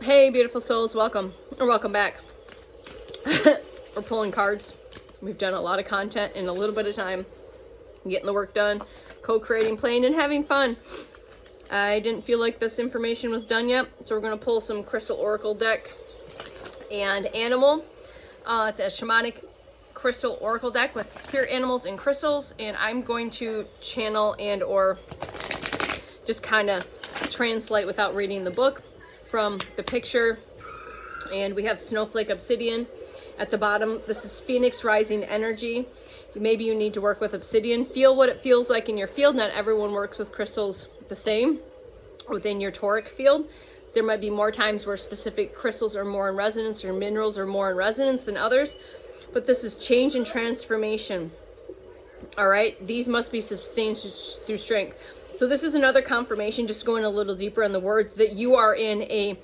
Hey, beautiful souls, welcome, or welcome back. We're pulling cards. We've done a lot of content in a little bit of time. Getting the work done, co-creating, playing, and having fun. I didn't feel like this information was done yet, so we're going to pull some Crystal Oracle deck and animal. It's a shamanic crystal oracle deck with spirit animals and crystals, and I'm going to channel and or just kind of translate without reading the book from the picture. And we have snowflake obsidian at the bottom. This is Phoenix rising energy. Maybe you need to work with obsidian. Feel what it feels like in your field. Not everyone works with crystals the same within your toric field. There might be more times where specific crystals are more in resonance or minerals are more in resonance than others, but this is change and transformation. All right, these must be sustained through strength. So this is another confirmation, just going a little deeper in the words, that you are in a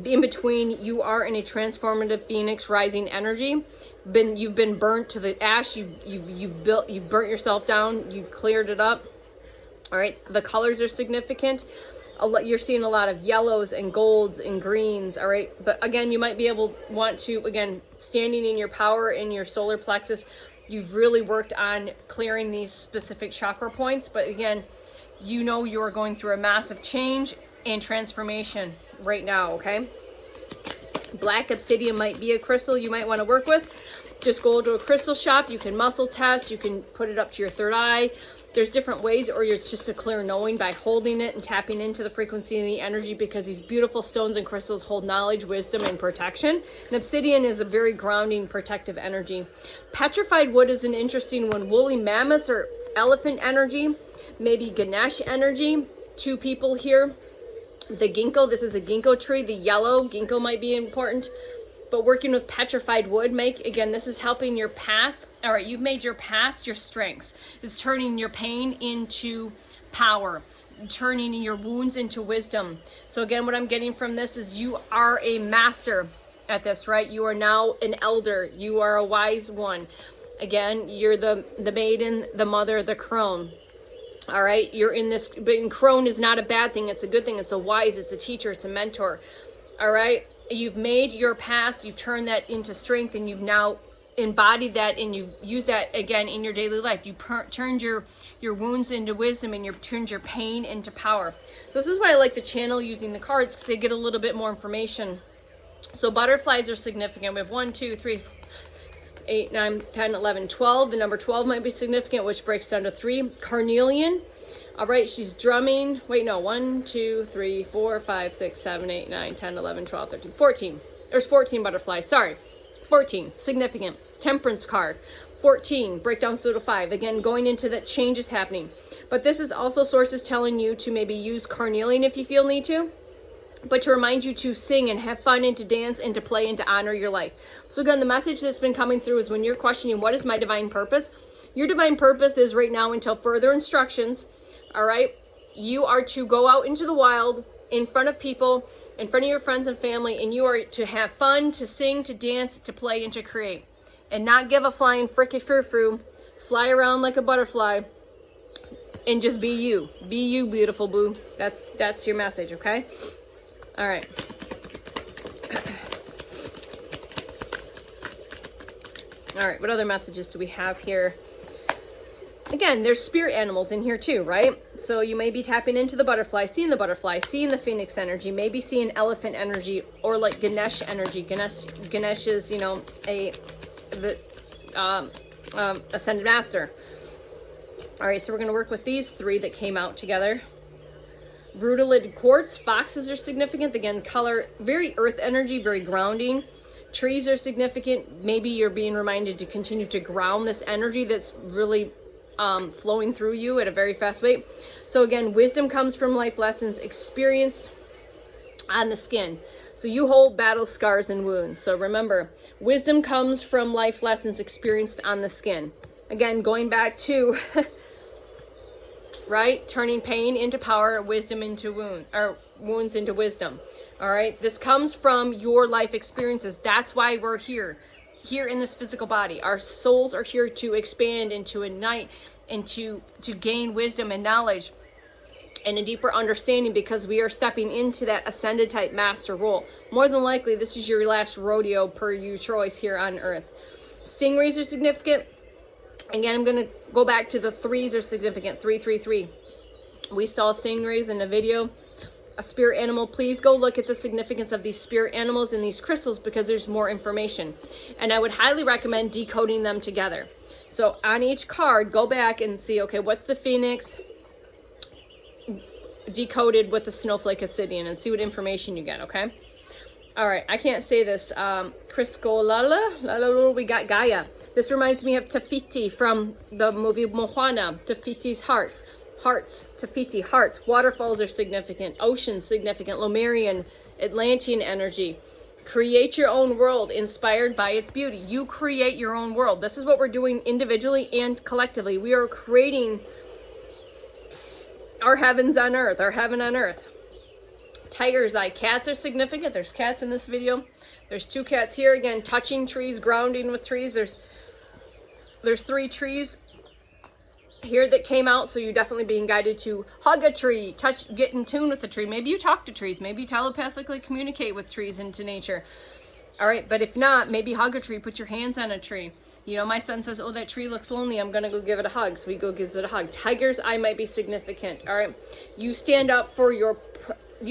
you are in a transformative Phoenix rising energy. You've been burnt to the ash. You've burnt yourself down. You've cleared it up. All right, the colors are significant. You're seeing a lot of yellows and golds and greens. All right, but again, you might be want to again, standing in your power in your solar plexus. You've really worked on clearing these specific chakra points, but again, you know you're going through a massive change and transformation right now. Okay, black obsidian might be a crystal you might want to work with. Just go to a crystal shop. You can muscle test. You can put it up to your third eye. There's different ways, or it's just a clear knowing by holding it and tapping into the frequency and the energy, because these beautiful stones and crystals hold knowledge, wisdom, and protection. And obsidian is a very grounding, protective energy. Petrified wood is an interesting one. Woolly mammoths or elephant energy, maybe Ganesh energy. Two people here. The ginkgo, this is a ginkgo tree. The yellow ginkgo might be important. But working with petrified wood, again, this is helping your past. All right, you've made your past your strengths. It's turning your pain into power, turning your wounds into wisdom. So again, what I'm getting from this is you are a master at this, right? You are now an elder. You are a wise one. Again, you're the maiden, the mother, the crone. All right, you're in this, but crone is not a bad thing. It's a good thing. It's a wise, it's a teacher, it's a mentor. All right. You've made your past, you've turned that into strength, and you've now embodied that, and you use that again in your daily life. You turned your wounds into wisdom, and you've turned your pain into power. So this is why I like the channel using the cards, because they get a little bit more information. So butterflies are significant. We have 1, 2, 3, 8, 9, 10, 11, 12. The number 12 might be significant, which breaks down to 3. Carnelian. All right, she's drumming. Wait, no, 1, 2, 3, 4, 5, 6, 7, 8, 9, 10, 11, 12, 13, 14. There's 14 butterflies, sorry. 14, significant. Temperance card. 14, breakdowns to 5. Again, going into that change is happening. But this is also sources telling you to maybe use carnelian if you feel need to. But to remind you to sing and have fun and to dance and to play and to honor your life. So again, the message that's been coming through is when you're questioning, what is my divine purpose? Your divine purpose is right now, until further instructions, all right, you are to go out into the wild in front of people, in front of your friends and family, and you are to have fun, to sing, to dance, to play, and to create, and not give a flying frickin' frou-frou, fly around like a butterfly, and just be you. Be you, beautiful boo. That's your message, okay? All right. All right, what other messages do we have here? Again, there's spirit animals in here too, right? So you may be tapping into the butterfly, seeing the phoenix energy, maybe seeing elephant energy, or like Ganesh energy. Ganesh is, the ascended master. All right, so we're going to work with these 3 that came out together. Rudolid quartz, foxes are significant. Again, color, very earth energy, very grounding. Trees are significant. Maybe you're being reminded to continue to ground this energy that's really flowing through you at a very fast rate. So again, wisdom comes from life lessons experienced on the skin. So you hold battle scars and wounds. So remember, wisdom comes from life lessons experienced on the skin. Again, going back to, right, turning pain into power, wisdom into wounds into wisdom. All right, this comes from your life experiences. That's why we're here in this physical body. Our souls are here to expand and to ignite and to gain wisdom and knowledge and a deeper understanding, because we are stepping into that ascended type master role. More than likely, this is your last rodeo per your choice here on Earth. Stingrays are significant. Again, I'm going to go back to the threes are significant. 333. We saw stingrays in a video. A spirit animal. Please go look at the significance of these spirit animals and these crystals, because there's more information. And I would highly recommend decoding them together. So on each card, go back and see, okay, what's the phoenix decoded with the snowflake obsidian, and see what information you get, okay? All right, I can't say this. Criscolala, we got Gaia. This reminds me of Tafiti from the movie Moana. Tafiti's heart. Hearts, Tafiti, heart. Waterfalls are significant. Oceans, significant. Lomarian, Atlantean energy. Create your own world inspired by its beauty. You create your own world. This is what we're doing individually and collectively. We are creating our heavens on earth, our heaven on earth. Tiger's eye. Cats are significant. There's cats in this video. There's 2 cats here. Again, touching trees, grounding with trees. There's 3 trees here that came out, so you're definitely being guided to hug a tree, touch, get in tune with the tree. Maybe you talk to trees. Maybe you telepathically communicate with trees into nature. All right, but if not, maybe hug a tree, put your hands on a tree. You know, my son says, oh, that tree looks lonely, I'm going to go give it a hug. So we go give it a hug. Tiger's eye might be significant. All right, you stand up for your,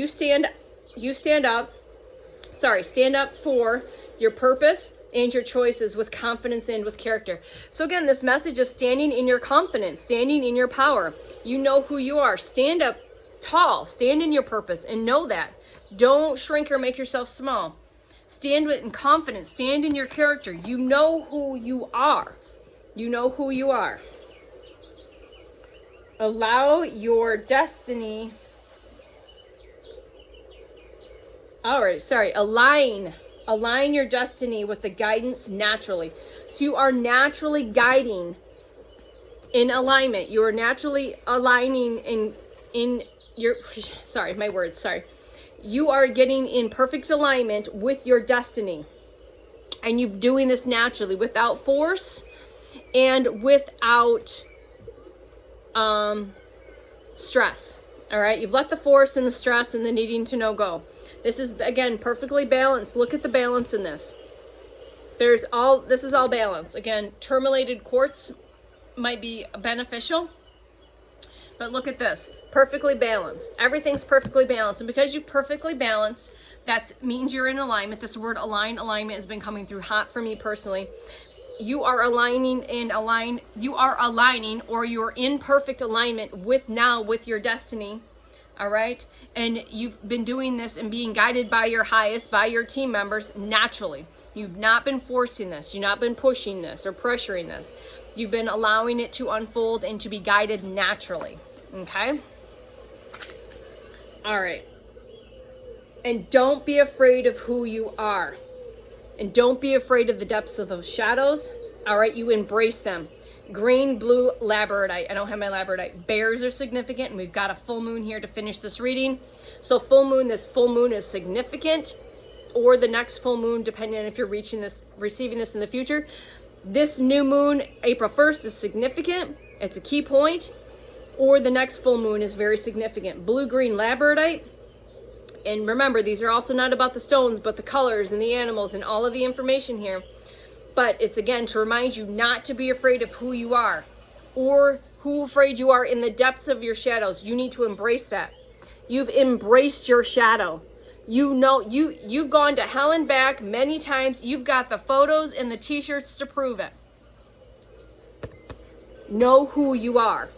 stand up for your purpose and your choices with confidence and with character. So again, this message of standing in your confidence, standing in your power. You know who you are. Stand up tall, stand in your purpose, and know that. Don't shrink or make yourself small. Stand with in confidence, stand in your character. You know who you are. You know who you are. Allow your destiny. Align your destiny with the guidance naturally. So you are naturally guiding in alignment. You are naturally aligning in your, you are getting in perfect alignment with your destiny. And you're doing this naturally, without force and without stress. All right, you've let the force and the stress and the needing to know go. This is, again, perfectly balanced. Look at the balance in this. This is all balance. Again, tourmalated quartz might be beneficial, but look at this. Perfectly balanced. Everything's perfectly balanced. And because you're perfectly balanced, that means you're in alignment. This word alignment has been coming through hot for me personally. You are aligning, or you're in perfect alignment with your destiny. All right. And you've been doing this and being guided by your highest, by your team members naturally. You've not been forcing this. You've not been pushing this or pressuring this. You've been allowing it to unfold and to be guided naturally. Okay. All right. And don't be afraid of who you are. And don't be afraid of the depths of those shadows. All right. You embrace them. Green, blue, labradorite. I don't have my labradorite. Bears are significant, and we've got a full moon here to finish this reading. So this full moon is significant, or the next full moon, depending on if you're receiving this in the future. This new moon, April 1st, is significant. It's a key point. Or the next full moon is very significant. Blue, green, labradorite. And remember, these are also not about the stones, but the colors and the animals and all of the information here. But it's, again, to remind you not to be afraid of who you are, or who afraid you are in the depths of your shadows. You need to embrace that. You've embraced your shadow. You know, you've gone to hell and back many times. You've got the photos and the t-shirts to prove it. Know who you are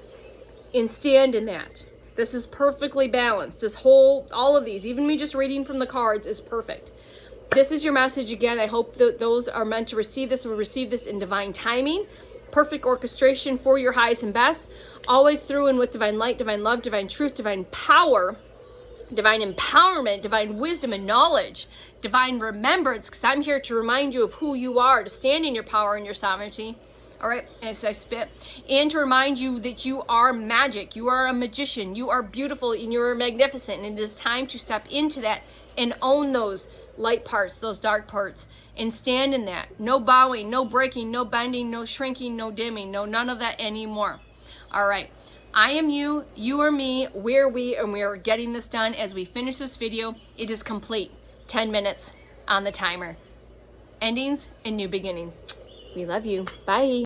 and stand in that. This is perfectly balanced. All of these, even me just reading from the cards, is perfect. This is your message again. I hope that those are meant to receive this will receive this in divine timing. Perfect orchestration for your highest and best. Always through and with divine light, divine love, divine truth, divine power, divine empowerment, divine wisdom and knowledge, divine remembrance, because I'm here to remind you of who you are, to stand in your power and your sovereignty. All right, as I spit, and to remind you that you are magic. You are a magician. You are beautiful and you are magnificent. And it is time to step into that and own those light parts, those dark parts, and stand in that. No bowing, no breaking, no bending, no shrinking, no dimming, no none of that anymore. All right. I am you, you are me, we're we, and we are getting this done. As we finish this video, it is complete. 10 minutes on the timer. Endings and new beginnings. We love you. Bye.